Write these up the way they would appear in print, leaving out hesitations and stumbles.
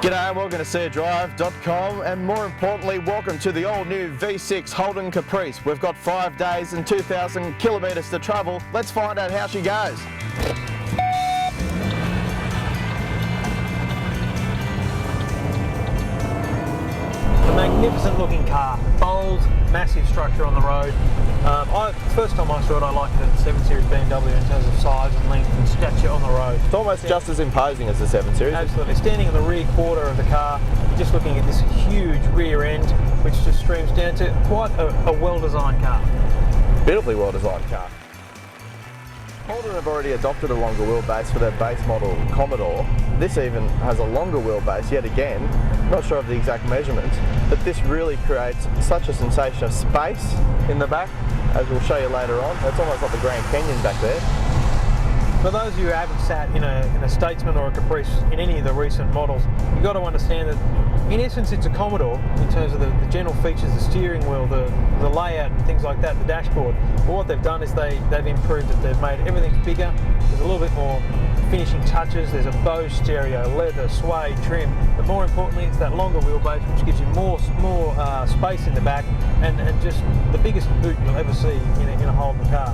G'day, welcome to SeeADrive.com, and more importantly, welcome to the all-new V6 Holden Caprice. We've got 5 days and 2,000 kilometres to travel. Let's find out how she goes. A magnificent looking car, bold, massive structure on the road. First time I saw it, I liked it, 7 Series BMW in terms of size and length and stature on the road. It's almost just as imposing as the 7 Series. Absolutely. Standing in the rear quarter of the car, just looking at this huge rear end, which just streams down to quite a well-designed car. Beautifully well-designed car. Holden have already adopted a longer wheelbase for their base model Commodore. This even has a longer wheelbase yet again. Not sure of the exact measurements, but this really creates such a sensation of space in the back, as we'll show you later on. It's almost like the Grand Canyon back there. For those of you who haven't sat in a Statesman or a Caprice in any of the recent models, you've got to understand that in essence it's a Commodore in terms of the general features, the steering wheel, the layout and things like that, the dashboard. But what they've done is they've improved it. They've made everything bigger. There's a little bit more finishing touches. There's a Bose stereo, leather, suede, trim. But more importantly, it's that longer wheelbase which gives you more space in the back and just the biggest boot you'll ever see in a Holden car.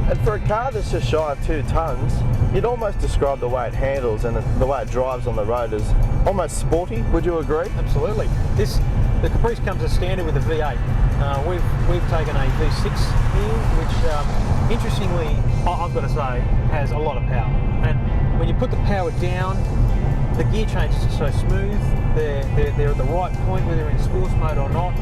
And for a car that's just shy of 2 tonnes, you'd almost describe the way it handles and the way it drives on the road as almost sporty. Would you agree? Absolutely. The Caprice comes as standard with a V8. We've taken a V6 here, which interestingly, I've got to say, has a lot of power. And when you put the power down, the gear changes are so smooth. They're at the right point, whether you're in sports mode or not.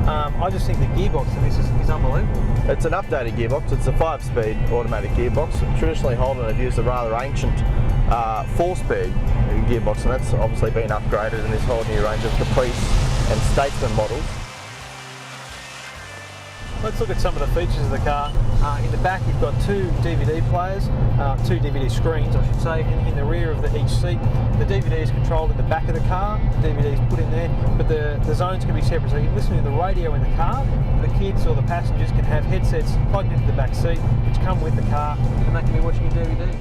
I just think the gearbox in this is unbelievable. It's an updated gearbox. It's a 5-speed automatic gearbox. Traditionally, Holden have used a rather ancient 4-speed gearbox, and that's obviously been upgraded in this whole new range of Caprice and Statesman models. Let's look at some of the features of the car. In the back you've got 2 DVD players, 2 DVD screens I should say, in the rear of each seat. The DVD is controlled in the back of the car, the DVD is put in there, but the zones can be separate, so you can listen to the radio in the car. The kids or the passengers can have headsets plugged into the back seat which come with the car, and they can be watching a DVD.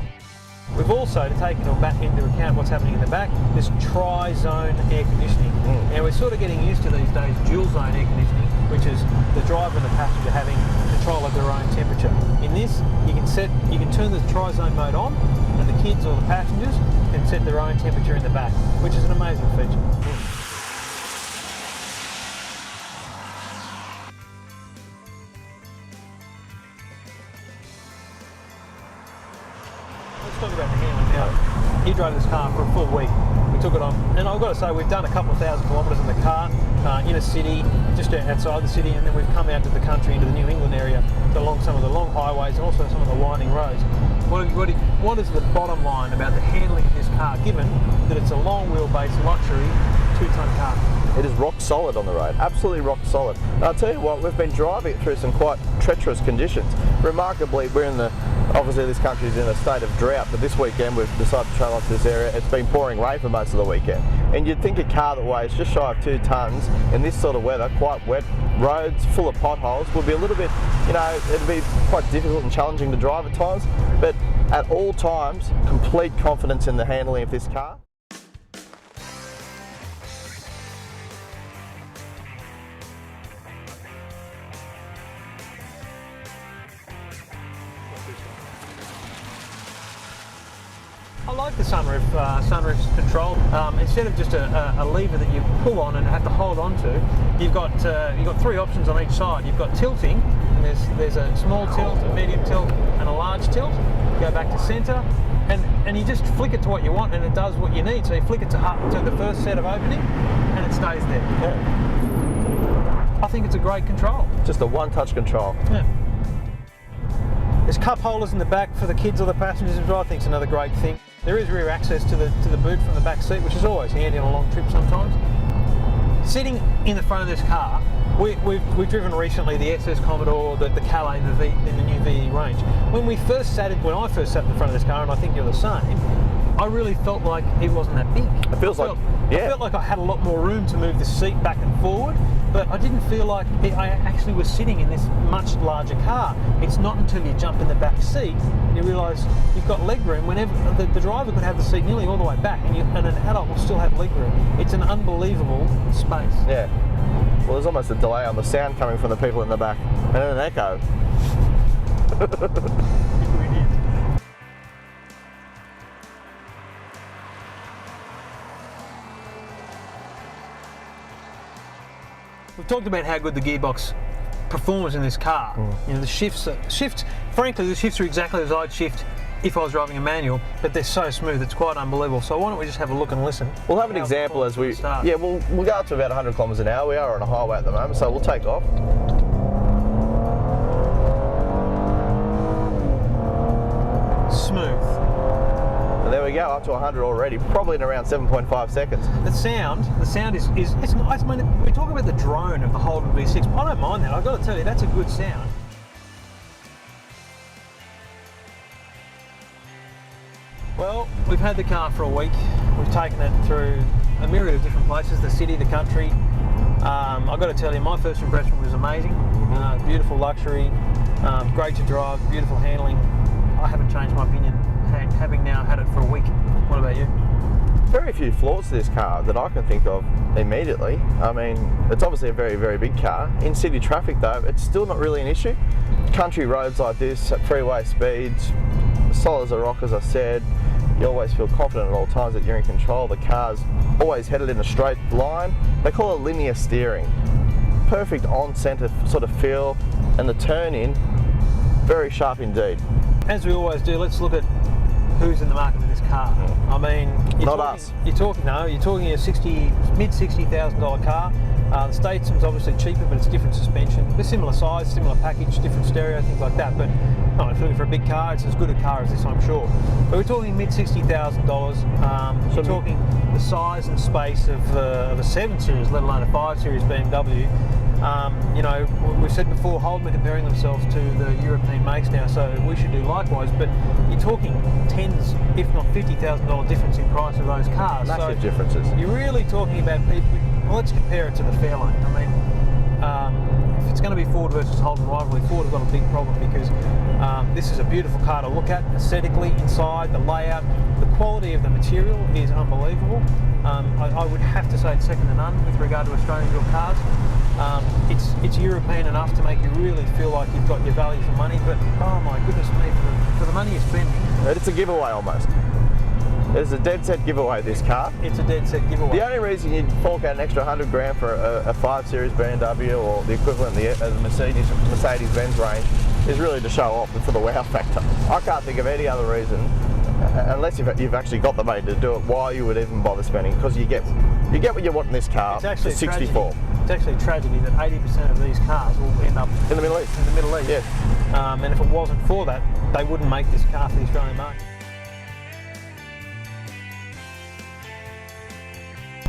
We've also taken into account what's happening in the back, this tri-zone air conditioning. Now we're sort of getting used to these days dual zone air conditioning, which is the driver and the passenger having control of their own temperature. In this, you can turn the tri-zone mode on, and the kids or the passengers can set their own temperature in the back, which is an amazing feature. Let's talk about the handling now. He drove this car for a full week. We took it on, and I've got to say we've done a couple of thousand kilometres in the car, in a city, just outside the city, and then we've come out to the country, into the New England area, along some of the long highways and also some of the winding roads. What is the bottom line about the handling of this car, given that it's a long wheelbase luxury 2-tonne car? It is rock solid on the road, absolutely rock solid. And I'll tell you what, we've been driving it through some quite treacherous conditions. Remarkably, obviously this country is in a state of drought, but this weekend we've decided to travel to this area. It's been pouring rain for most of the weekend. And you'd think a car that weighs just shy of 2 tonnes in this sort of weather, quite wet, roads full of potholes, would be a little bit, it'd be quite difficult and challenging to drive at times. But at all times, complete confidence in the handling of this car. I like the sunroof's control. Instead of just a lever that you pull on and have to hold on to, you've got 3 options on each side. You've got tilting, and there's a small tilt, a medium tilt, and a large tilt. You go back to centre, and you just flick it to what you want, and it does what you need. So you flick it to the first set of opening, and it stays there. Yeah. I think it's a great control. Just a one-touch control. Yeah. There's cup holders in the back for the kids or the passengers, which I think is another great thing. There is rear access to the boot from the back seat, which is always handy on a long trip sometimes. Sitting in the front of this car, we've driven recently the SS Commodore, the Calais, in the new VE range. When I first sat in the front of this car, and I think you're the same, I really felt like it wasn't that big. I felt like I had a lot more room to move the seat back and forward, but I didn't feel like I actually was sitting in this much larger car. It's not until you jump in the back seat you realise you've got leg room. Whenever the driver could have the seat nearly all the way back, and an adult will still have leg room. It's an unbelievable space. Yeah. Well, there's almost a delay on the sound coming from the people in the back, and then an echo. We've talked about how good the gearbox performs in this car. You know, the shifts. Frankly, the shifts are exactly as I'd shift if I was driving a manual, but they're so smooth, it's quite unbelievable. So why don't we just have a look and listen? We'll have an example as we start. Yeah, we'll go up to about 100 kilometres an hour. We are on a highway at the moment, so we'll take off. Smooth. And there we go, up to 100 already, probably in around 7.5 seconds. The sound is it's nice. I mean, we talk about the drone of the Holden V6. I don't mind that. I've got to tell you, that's a good sound. Well, we've had the car for a week. We've taken it through a myriad of different places, the city, the country. I've got to tell you, my first impression was amazing. Beautiful luxury, great to drive, beautiful handling. I haven't changed my opinion, having now had it for a week. What about you? Very few flaws to this car that I can think of immediately. I mean, it's obviously a very, very big car. In city traffic though, it's still not really an issue. Country roads like this, at freeway speeds, solid as a rock, as I said. You always feel confident at all times that you're in control. The car's always headed in a straight line. They call it linear steering. Perfect on-centre sort of feel, and the turn in, very sharp indeed. As we always do, let's look at who's in the market for this car. I mean, not us. You're talking a mid $60,000 car. The Statesman's obviously cheaper, but it's different suspension. They're similar size, similar package, different stereo, things like that. But no, if you're looking for a big car, it's as good a car as this, I'm sure. But we're talking mid $60,000. You're talking the size and space of a 7 Series, let alone a 5 Series BMW. You know, we've said before, Holden are comparing themselves to the European makes now, so we should do likewise. But you're talking tens, if not $50,000 difference in price of those cars. Massive differences. You're really talking about people. Well, let's compare it to the Fairlane. I mean, if it's going to be Ford versus Holden rivalry, Ford have got a big problem because this is a beautiful car to look at aesthetically, inside, the layout, the quality of the material is unbelievable. I would have to say it's second to none with regard to Australian built cars. It's European enough to make you really feel like you've got your value for money, but oh my goodness me, for the money you're spending. It's a giveaway almost. It's a dead set giveaway, this car. It's a dead set giveaway. The only reason you'd fork out an extra 100 grand for a 5 Series BMW or the equivalent of the Mercedes-Benz range is really to show off and for the wow factor. I can't think of any other reason, unless you've actually got the money to do it, why you would even bother spending, because you get what you want in this car for 64. It's actually a tragedy that 80% of these cars will end up in the Middle East. In the Middle East. Yeah. And if it wasn't for that, they wouldn't make this car for the Australian market.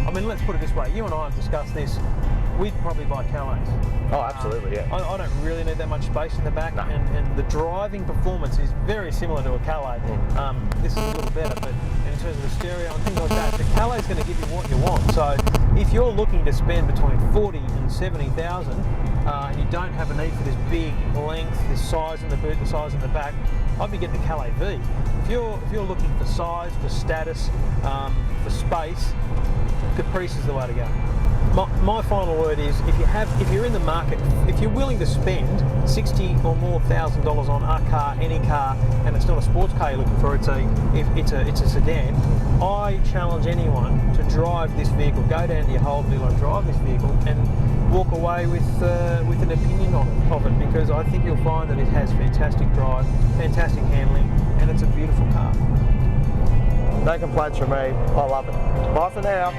I mean, let's put it this way. You and I have discussed this. We'd probably buy Calays. Oh, absolutely, yeah. I don't really need that much space in the back, no. and the driving performance is very similar to a Calais. This is a little better, but in terms of the stereo and things like that, the Calais is going to give you what you want. So if you're looking to spend between 40 and 70,000, and you don't have a need for this big length, this size in the boot, the size in the back, I'd be getting the Calais V. If you're looking for size, for status, for space, Caprice is the way to go. My final word is, if you're in the market, if you're willing to spend $60,000 or more on a car, any car, and it's not a sports car you're looking for, it's a sedan, I challenge anyone to drive this vehicle. Go down to your Holden dealer and drive this vehicle and walk away with an opinion of it, because I think you'll find that it has fantastic drive, fantastic handling, and it's a beautiful car. No complaints from me. I love it. Bye for now.